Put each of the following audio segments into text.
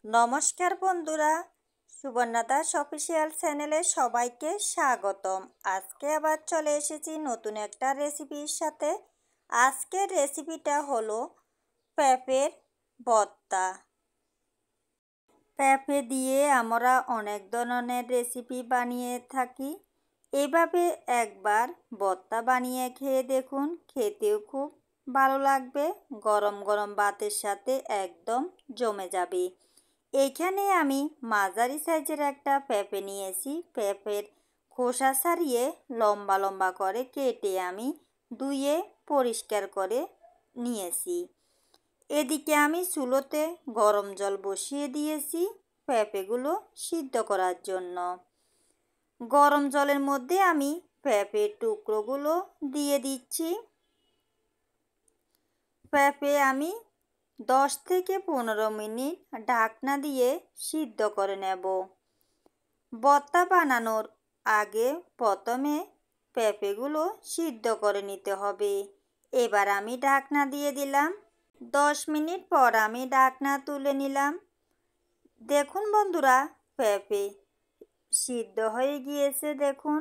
নমস্কার বন্ধুরা, সুবর্ণা দাস অফিসিয়াল চ্যানেলে সবাইকে স্বাগতম। আজকে আবার চলে এসেছি নতুন একটা রেসিপির সাথে। আজকের রেসিপিটা হলো পেঁপের ভর্তা। পেঁপে দিয়ে আমরা অনেক ধরনের রেসিপি বানিয়ে থাকি। এভাবে একবার ভর্তা বানিয়ে খেয়ে দেখুন, খেতেও খুব ভালো লাগবে। গরম গরম ভাতের সাথে একদম জমে যাবে। এইখানে আমি মাঝারি সাইজের একটা পেঁপে নিয়েছি। পেঁপের খোসা ছাড়িয়ে লম্বা লম্বা করে কেটে আমি ধুয়ে পরিষ্কার করে নিয়েছি। এদিকে আমি চুলোতে গরম জল বসিয়ে দিয়েছি পেঁপেগুলো সিদ্ধ করার জন্য। গরম জলের মধ্যে আমি পেঁপের টুকরোগুলো দিয়ে দিচ্ছি। পেঁপে আমি 10 থেকে 15 মিনিট ঢাকনা দিয়ে সিদ্ধ করে নেব। ভর্তা বানানোর আগে প্রথমে পেঁপেগুলো সিদ্ধ করে নিতে হবে। এবার আমি ঢাকনা দিয়ে দিলাম। 10 মিনিট পর আমি ঢাকনা তুলে নিলাম। দেখুন বন্ধুরা, পেঁপে সিদ্ধ হয়ে গিয়েছে। দেখুন,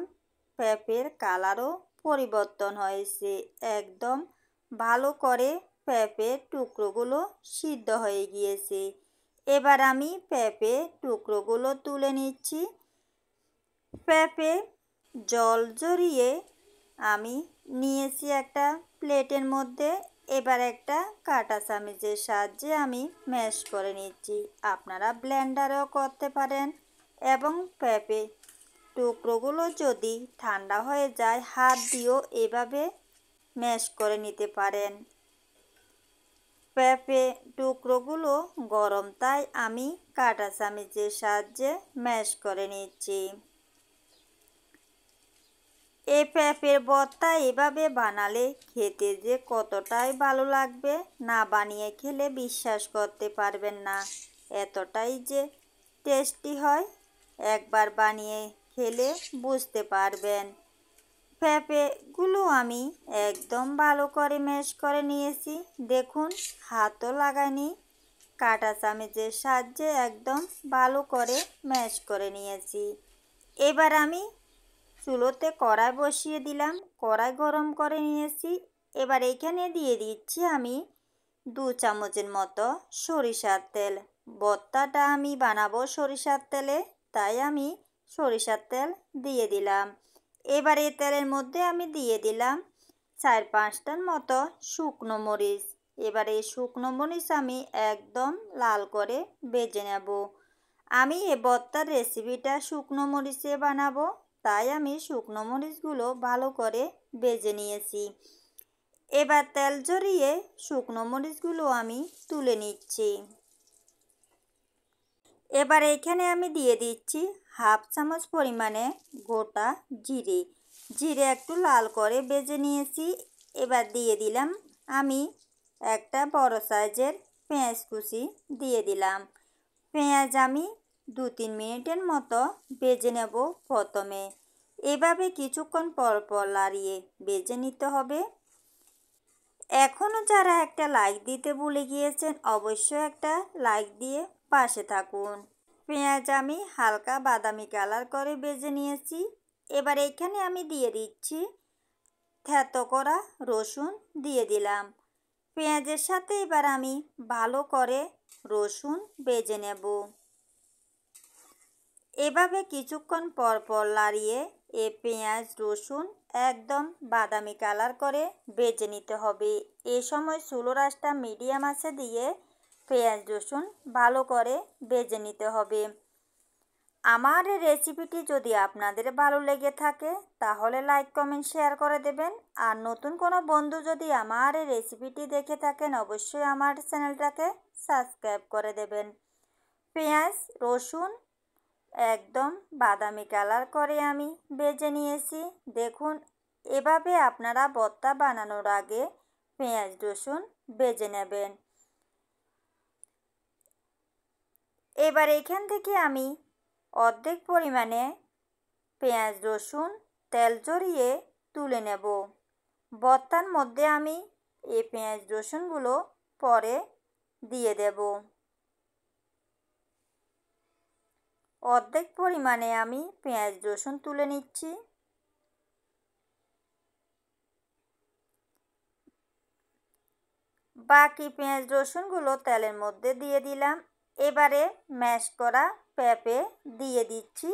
পেঁপের কালারও পরিবর্তন হয়েছে। একদম ভালো করে পেঁপের টুকরোগুলো সিদ্ধ হয়ে গিয়েছে। এবার আমি পেঁপে টুকরোগুলো তুলে নিচ্ছি। পেঁপে জল ঝরিয়ে আমি নিয়েছি একটা প্লেটের মধ্যে। এবার একটা কাঁটা চামচের সাহায্যে আমি ম্যাশ করে নিচ্ছি। আপনারা ব্লেন্ডারেও করতে পারেন। এবং পেঁপে টুকরোগুলো যদি ঠান্ডা হয়ে যায়, হাত দিয়েও এভাবে ম্যাশ করে নিতে পারেন। পেঁপে টুকরোগুলো গরম, তাই আমি কাঁটা চামচের সাহায্যে ম্যাশ করে নিচ্ছি। এই পেঁপের ভর্তা এভাবে বানালে খেতে যে কতটাই ভালো লাগবে, না বানিয়ে খেলে বিশ্বাস করতে পারবেন না। এতটাই যে টেস্টি হয়, একবার বানিয়ে খেলে বুঝতে পারবেন। পেঁপেগুলো আমি একদম ভালো করে ম্যাশ করে নিয়েছি। দেখুন, হাতও লাগাইনি, কাঁটা চামচের সাহায্যে একদম ভালো করে ম্যাশ করে নিয়েছি। এবার আমি চুলোতে কড়াই বসিয়ে দিলাম। কড়াই গরম করে নিয়েছি। এবার এখানে দিয়ে দিচ্ছি আমি 2 চামচের মতো সরিষার তেল। ভর্তাটা আমি বানাবো সরিষার তেলে, তাই আমি সরিষার তেল দিয়ে দিলাম। এবার এই তেলের মধ্যে আমি দিয়ে দিলাম 4-5টার মতো শুকনো মরিচ। এবার এই শুকনো মরিচ আমি একদম লাল করে ভেজে নেব। আমি এই ভর্তার রেসিপিটা শুকনো মরিচে বানাবো, তাই আমি শুকনো মরিচগুলো ভালো করে ভেজে নিয়েছি। এবার তেল ঝরিয়ে শুকনো মরিচগুলো আমি তুলে নিচ্ছি। এবার এখানে আমি দিয়ে দিচ্ছি 1/2 চামচ পরিমাণে গোটা জিরে। জিরে একটু লাল করে ভেজে নিয়েছি। এবার দিয়ে দিলাম আমি একটা বড় সাইজের পেঁয়াজ কুচি দিয়ে দিলাম। পেঁয়াজ আমি 2-3 মিনিটের মতো ভেজে নেব প্রথমে। এভাবে কিছুক্ষণ পর পর লাড়িয়ে ভেজে নিতে হবে। এখনও যারা একটা লাইক দিতে ভুলে গিয়েছেন, অবশ্যই একটা লাইক দিয়ে পাশে থাকুন। পেঁয়াজ আমি হালকা বাদামি কালার করে ভেজে নিয়েছি। এবার এখানে আমি দিয়ে দিচ্ছি থেতো করা রসুন দিয়ে দিলাম। পেঁয়াজের সাথে এবার আমি ভালো করে রসুন ভেজে নেব। এভাবে কিছুক্ষণ পর পর লাড়িয়ে পেঁয়াজ রসুন একদম বাদামি কালার করে ভেজে নিতে হবে। এই সময় চুলোর আঁচটা মিডিয়াম আঁচে দিয়ে পেঁয়াজ রসুন ভালো করে ভেজে নিতে হবে। আমার এই রেসিপিটি যদি আপনাদের ভালো লেগে থাকে, তাহলে লাইক কমেন্ট শেয়ার করে দেবেন। আর নতুন কোনো বন্ধু যদি আমার এই রেসিপিটি দেখে থাকেন, অবশ্যই আমার চ্যানেলটাকে সাবস্ক্রাইব করে দেবেন। পেঁয়াজ রসুন একদম বাদামি কালার করে আমি ভেজে নিয়েছি। দেখুন, এভাবে আপনারা ভর্তা বানানোর আগে পেঁয়াজ রসুন ভেজে নেবেন। এবার এখান থেকে আমি অর্ধেক পরিমাণে পেঁয়াজ রসুন তেল ঝরিয়ে তুলে নেব। ভর্তার মধ্যে আমি এই পেঁয়াজ রসুনগুলো পরে দিয়ে দেব। অর্ধেক পরিমাণে আমি পেঁয়াজ রসুন তুলে নিচ্ছি। বাকি পেঁয়াজ রসুনগুলো তেলের মধ্যে দিয়ে দিলাম। এবারে ম্যাশ করা পেঁপে দিয়ে দিচ্ছি।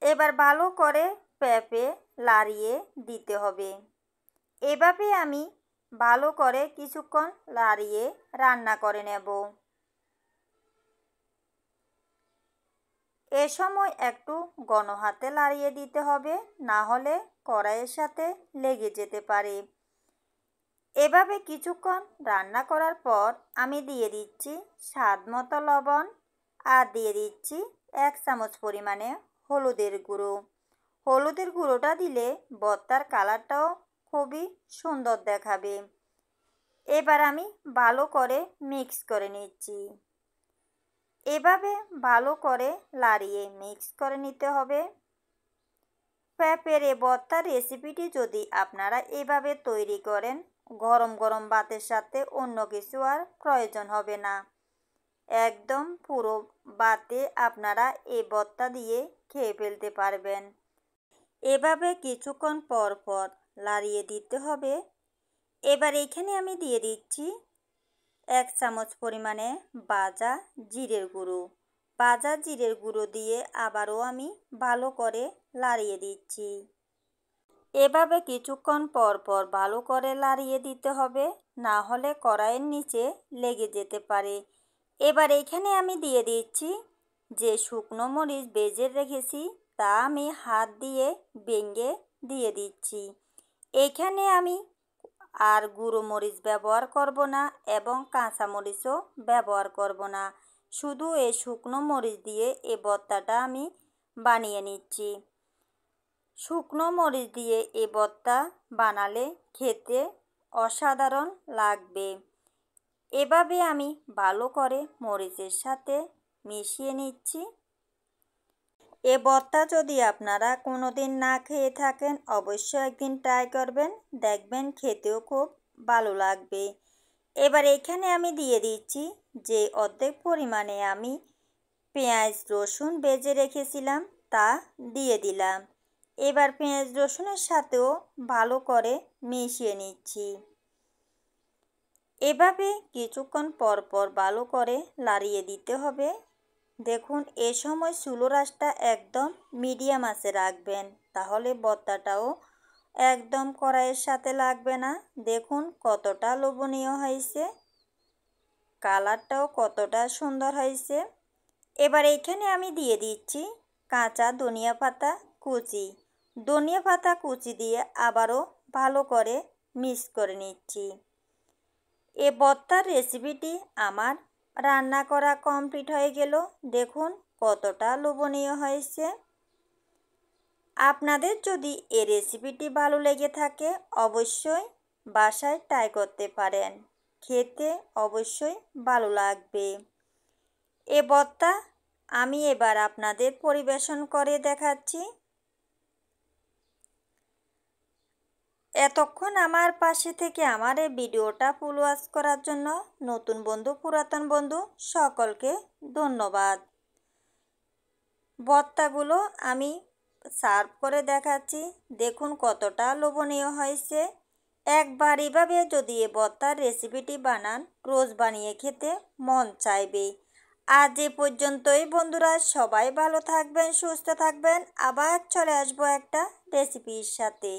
এবার ভালো করে পেঁপে লাড়িয়ে দিতে হবে। এভাবে আমি ভালো করে কিছুক্ষণ লাড়িয়ে রান্না করে নেব। এ সময় একটু ঘন হাতে লাড়িয়ে দিতে হবে, না হলে কড়াইয়ের সাথে লেগে যেতে পারে। এভাবে কিছুক্ষণ রান্না করার পর আমি দিয়ে দিচ্ছি স্বাদ মতো লবণ আর দিয়ে দিচ্ছি 1 চামচ পরিমাণে হলুদের গুঁড়ো। হলুদের গুঁড়োটা দিলে ভর্তার কালারটাও খুবই সুন্দর দেখাবে। এবার আমি ভালো করে মিক্স করে নিচ্ছি। এভাবে ভালো করে লাড়িয়ে মিক্স করে নিতে হবে। পেঁপের এই ভর্তার রেসিপিটি যদি আপনারা এভাবে তৈরি করেন, গরম গরম ভাতের সাথে অন্য কিছু আর প্রয়োজন হবে না। একদম পুরো ভাতে আপনারা এই ভর্তা দিয়ে খেয়ে ফেলতে পারবেন। এভাবে কিছুক্ষণ পর পর লাড়িয়ে দিতে হবে। এবার এখানে আমি দিয়ে দিচ্ছি 1 চামচ পরিমাণে ভাজা জিরের গুঁড়ো। ভাজা জিরের গুঁড়ো দিয়ে আবারও আমি ভালো করে লাড়িয়ে দিচ্ছি। এভাবে কিছুক্ষণ পর পর ভালো করে লাড়িয়ে দিতে হবে, না হলে কড়াইয়ের নিচে লেগে যেতে পারে। এবার এখানে আমি দিয়ে দিচ্ছি যে শুকনো মরিচ ভেজে রেখেছি, তা আমি হাত দিয়ে ভেঙে দিয়ে দিচ্ছি। এখানে আমি আর গুঁড়ো মরিচ ব্যবহার করব না এবং কাঁচা মরিচও ব্যবহার করব না। শুধু এই শুকনো মরিচ দিয়ে এই ভর্তাটা আমি বানিয়ে নিচ্ছি। শুকনো মরিচ দিয়ে এই ভর্তা বানালে খেতে অসাধারণ লাগবে। এভাবে আমি ভালো করে মরিচের সাথে মিশিয়ে নিচ্ছি। এ ভর্তা যদি আপনারা কোনোদিন না খেয়ে থাকেন, অবশ্যই একদিন ট্রাই করবেন, দেখবেন খেতেও খুব ভালো লাগবে। এবার এখানে আমি দিয়ে দিচ্ছি যে অর্ধেক পরিমাণে আমি পেঁয়াজ রসুন ভেজে রেখেছিলাম, তা দিয়ে দিলাম। এবার পেঁয়াজ রসুনের সাথেও ভালো করে মিশিয়ে নিচ্ছি। এভাবে কিছুক্ষণ পর পর ভালো করে লাড়িয়ে দিতে হবে। দেখুন, এ সময় চুলোর আঁচটা একদম মিডিয়াম আঁচে রাখবেন, তাহলে ভর্তাটাও একদম কড়াইয়ের সাথে লাগবে না। দেখুন কতটা লোভনীয় হয়েছে, কালারটাও কতটা সুন্দর হয়েছে। এবার এখানে আমি দিয়ে দিচ্ছি কাঁচা ধনিয়া পাতা কুচি। ধনিয়া পাতা কুচি দিয়ে আবারও ভালো করে মিক্স করে নিচ্ছি। এ ভর্তার রেসিপিটি আমার রান্না করা কমপ্লিট হয়ে গেল। দেখুন কতটা লোভনীয় হয়েছে। আপনাদের যদি এই রেসিপিটি ভালো লেগে থাকে, অবশ্যই বাসায় ট্রাই করতে পারেন, খেতে অবশ্যই ভালো লাগবে। এ ভর্তা আমি এবার আপনাদের পরিবেশন করে দেখাচ্ছি। এতক্ষণ আমার পাশে থেকে আমার এই ভিডিওটা ফুল ওয়াচ করার জন্য নতুন বন্ধু পুরাতন বন্ধু সকলকে ধন্যবাদ। ভর্তাগুলো আমি সার্ভ করে দেখাচ্ছি। দেখুন কতটা লোভনীয় হয়েছে। একবার এভাবে যদি এ ভর্তার রেসিপিটি বানান, রোজ বানিয়ে খেতে মন চাইবে। আজ এ পর্যন্তই বন্ধুরা, সবাই ভালো থাকবেন, সুস্থ থাকবেন। আবার চলে আসবো একটা রেসিপির সাথে।